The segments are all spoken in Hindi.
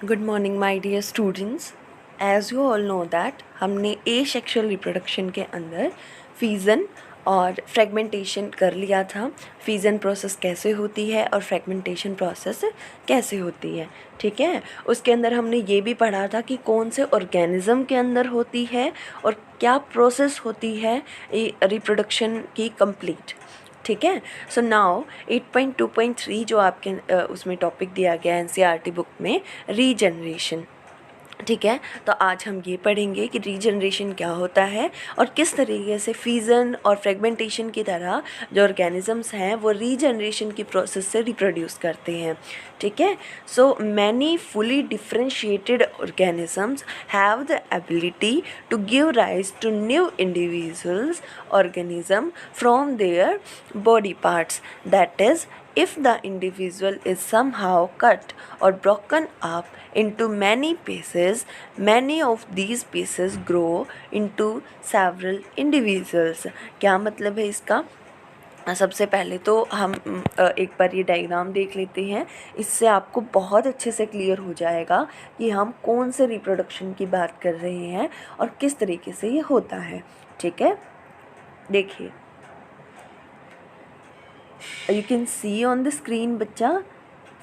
Good morning my dear students. As you all know that हमने ए सेक्शुअल रिप्रोडक्शन के अंदर फीजन और फ्रेगमेंटेशन कर लिया था। फीजन प्रोसेस कैसे होती है और फ्रेगमेंटेशन प्रोसेस कैसे होती है, ठीक है। उसके अंदर हमने ये भी पढ़ा था कि कौन से ऑर्गेनिज्म के अंदर होती है और क्या प्रोसेस होती है रिप्रोडक्शन की कंप्लीट, ठीक है। सो नाउ 8.2.3 जो आपके उसमें टॉपिक दिया गया है एनसीईआरटी बुक में, रीजनरेशन, ठीक है। तो आज हम ये पढ़ेंगे कि रीजनरेशन क्या होता है और किस तरीके से फीजन और फ्रेगमेंटेशन की तरह जो ऑर्गेनिजम्स हैं वो रीजनरेशन की प्रोसेस से रिप्रोड्यूस करते हैं, ठीक है। So many fully differentiated organisms have the ability to give rise to new individuals organism from their body parts, that is, if the individual is somehow cut or broken up into many pieces, many of these pieces grow into several individuals। क्या मतलब है इसका? सबसे पहले तो हम एक बार ये डायग्राम देख लेते हैं। इससे आपको बहुत अच्छे से क्लियर हो जाएगा कि हम कौन से रिप्रोडक्शन की बात कर रहे हैं और किस तरीके से ये होता है, ठीक है। देखिए, you can see on the screen बच्चा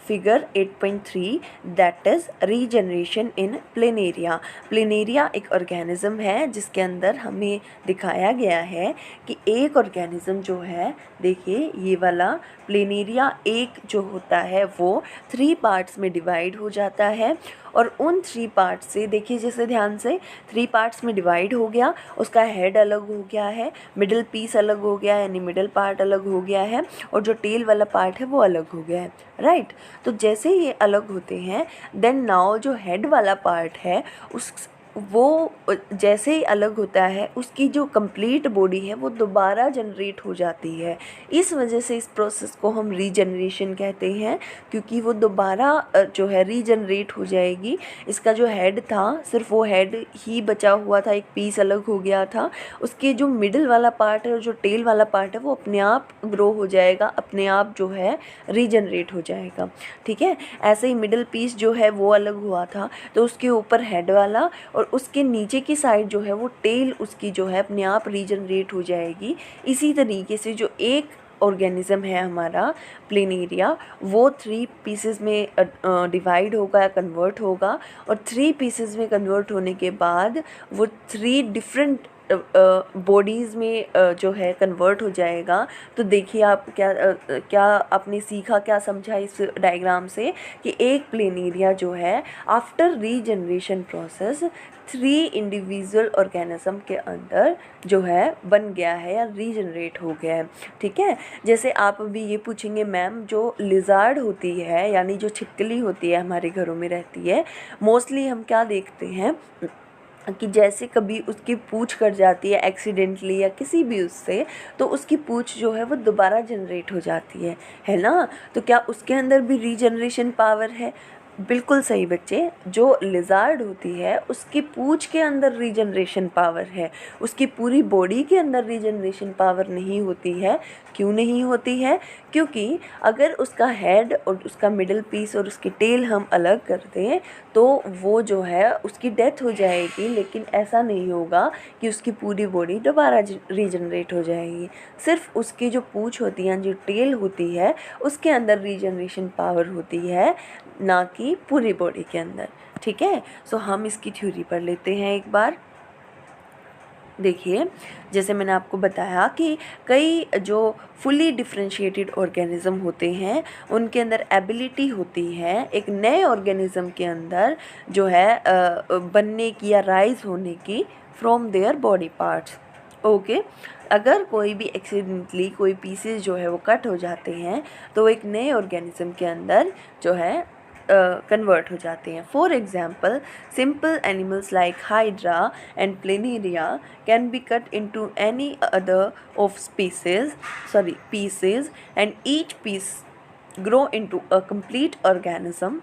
figure 8.3 that is regeneration in planaria. Planaria एक ऑर्गेनिज्म है जिसके अंदर हमें दिखाया गया है कि एक ऑर्गेनिज्म जो है, देखिए ये वाला प्लेनेरिया एक जो होता है वो 3 पार्ट्स में डिवाइड हो जाता है और उन 3 पार्ट्स से देखिए जैसे ध्यान से 3 पार्ट्स में डिवाइड हो गया, उसका हेड अलग हो गया है, मिडिल पीस अलग हो गया है यानी मिडिल पार्ट अलग हो गया है और जो टेल वाला पार्ट है वो अलग हो गया है, राइट। तो जैसे ये अलग होते हैं देन नाउ जो हेड वाला पार्ट है उस वो जैसे ही अलग होता है उसकी जो कंप्लीट बॉडी है वो दोबारा जनरेट हो जाती है। इस वजह से इस प्रोसेस को हम रीजनरेशन कहते हैं, क्योंकि वो दोबारा जो है रीजनरेट हो जाएगी। इसका जो हेड था सिर्फ वो हेड ही बचा हुआ था, एक पीस अलग हो गया था। उसके जो मिडिल वाला पार्ट है और जो टेल वाला पार्ट है वो अपने आप ग्रो हो जाएगा, अपने आप जो है रीजनरेट हो जाएगा, ठीक है। ऐसे ही मिडिल पीस जो है वो अलग हुआ था तो उसके ऊपर हेड वाला और उसके नीचे की साइड जो है वो टेल उसकी जो है अपने आप रीजनरेट हो जाएगी। इसी तरीके से जो एक ऑर्गेनिज्म है हमारा प्लेनेरिया वो 3 पीसेस में डिवाइड होगा, कन्वर्ट होगा और 3 पीसेस में कन्वर्ट होने के बाद वो 3 डिफरेंट बॉडीज़ में जो है कन्वर्ट हो जाएगा। तो देखिए आप क्या आपने सीखा, क्या समझा इस डायग्राम से कि एक प्लेनेरिया जो है after regeneration process 3 individual organism के अंदर जो है बन गया है या रीजनरेट हो गया है, ठीक है। जैसे आप अभी ये पूछेंगे मैम जो लिजार्ड होती है यानी जो छिपकली होती है हमारे घरों में रहती है, मोस्टली हम क्या देखते हैं कि जैसे कभी उसकी पूँछ कट जाती है एक्सीडेंटली या किसी भी उससे, तो उसकी पूँछ जो है वो दोबारा जनरेट हो जाती है ना। तो क्या उसके अंदर भी रीजनरेशन पावर है? बिल्कुल सही बच्चे, जो लिजार्ड होती है उसकी पूँछ के अंदर रीजनरेशन पावर है, उसकी पूरी बॉडी के अंदर रीजनरेशन पावर नहीं होती है। क्यों नहीं होती है? क्योंकि अगर उसका हेड और उसका मिडिल पीस और उसकी टेल हम अलग कर दें तो वो जो है उसकी डेथ हो जाएगी, लेकिन ऐसा नहीं होगा कि उसकी पूरी बॉडी दोबारा रीजनरेट हो जाएगी। सिर्फ उसकी जो पूँछ होती है, जो टेल होती है, उसके अंदर रीजनरेशन पावर होती है, ना कि पूरी बॉडी के अंदर, ठीक है। सो हम इसकी थ्योरी पढ़ लेते हैं एक बार। देखिए, जैसे मैंने आपको बताया कि कई जो फुली डिफरेंशिएटेड ऑर्गेनिज्म होते हैं उनके अंदर एबिलिटी होती है एक नए ऑर्गेनिज्म के अंदर जो है बनने की या राइज होने की from their body parts, okay. अगर कोई भी एक्सीडेंटली कोई पीसेस जो है वो कट हो जाते हैं तो एक नए ऑर्गेनिज्म के अंदर जो है कन्वर्ट हो जाते हैं। For example, simple animals like hydra and planaria can be cut into any other of pieces and each piece grow into a complete organism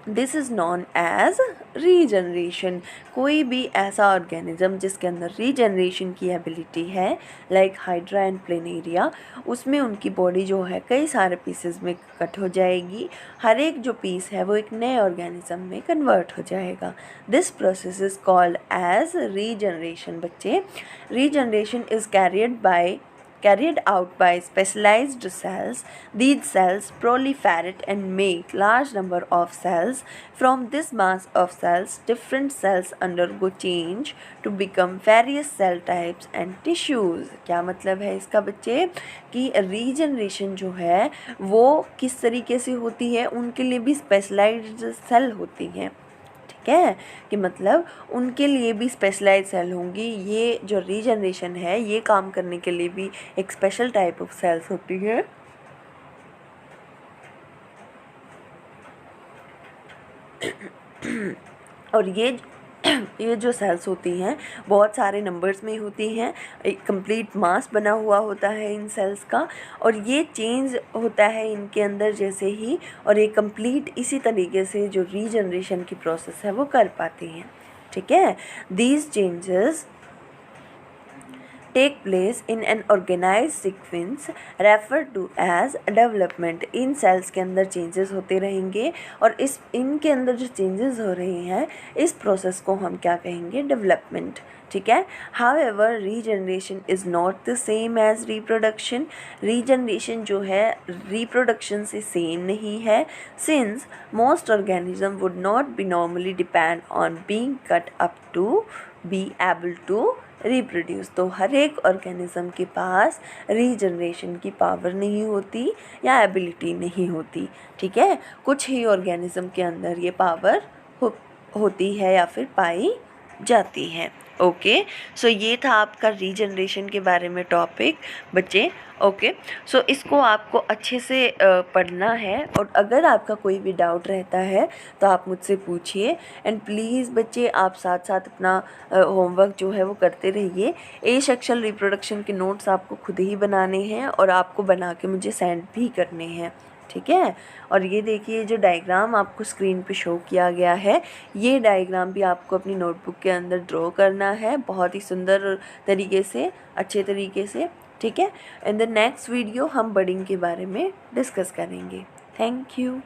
this is known as regeneration. कोई भी ऐसा ऑर्गेनिज्म जिसके अंदर रीजनरेशन की एबिलिटी है, लाइक हाइड्रा एंड प्लेनेरिया, उसमें उनकी बॉडी जो है कई सारे पीसेस में कट हो जाएगी। हर एक जो पीस है वो एक नए ऑर्गेनिज्म में कन्वर्ट हो जाएगा। This process is called as regeneration. बच्चे, regeneration is carried out by specialized cells. These cells proliferate and make large number of cells. From this mass of cells, different cells undergo change to become various cell types and tissues. क्या मतलब है इसका बच्चे कि रीजनरेशन जो है वो किस तरीके से होती है, उनके लिए भी स्पेशलाइज्ड सेल होती हैं। ठीक है, कि मतलब उनके लिए भी स्पेशलाइज सेल होंगी। ये जो रीजनरेशन है ये काम करने के लिए भी एक स्पेशल टाइप ऑफ सेल्स होती है। और ये जो सेल्स होती हैं बहुत सारे नंबर्स में होती हैं, एक कंप्लीट मास बना हुआ होता है इन सेल्स का, और ये चेंज होता है इनके अंदर जैसे ही, और ये कंप्लीट इसी तरीके से जो रीजनरेशन की प्रोसेस है वो कर पाती हैं। ठीक है, these changes take place in an organized sequence referred to as development। इन सेल्स के अंदर चेंजेस होते रहेंगे और इनके अंदर जो चेंजेस हो रहे हैं इस प्रोसेस को हम क्या कहेंगे, डेवलपमेंट। ठीक है, however regeneration is not the same as reproduction. Regeneration जो है रिप्रोडक्शन से सेम नहीं है, since most organism would not be normally depend on being cut up to be able to reproduce. तो हर एक ऑर्गेनिज्म के पास रीजनरेशन की पावर नहीं होती या एबिलिटी नहीं होती। ठीक है, कुछ ही ऑर्गेनिज्म के अंदर ये पावर होती है या फिर पाई जाती है। ओके, सो ये था आपका रीजनरेशन के बारे में टॉपिक बच्चे। ओके, सो इसको आपको अच्छे से पढ़ना है, और अगर आपका कोई भी डाउट रहता है तो आप मुझसे पूछिए। एंड प्लीज़ बच्चे आप साथ साथ अपना होमवर्क जो है वो करते रहिए। एसेक्सुअल रिप्रोडक्शन के नोट्स आपको खुद ही बनाने हैं और आपको बना के मुझे सेंड भी करने हैं। ठीक है, और ये देखिए जो डायग्राम आपको स्क्रीन पे शो किया गया है, ये डायग्राम भी आपको अपनी नोटबुक के अंदर ड्रॉ करना है बहुत ही सुंदर तरीके से, अच्छे तरीके से। ठीक है, इन द नेक्स्ट वीडियो हम बडिंग के बारे में डिस्कस करेंगे। Thank you.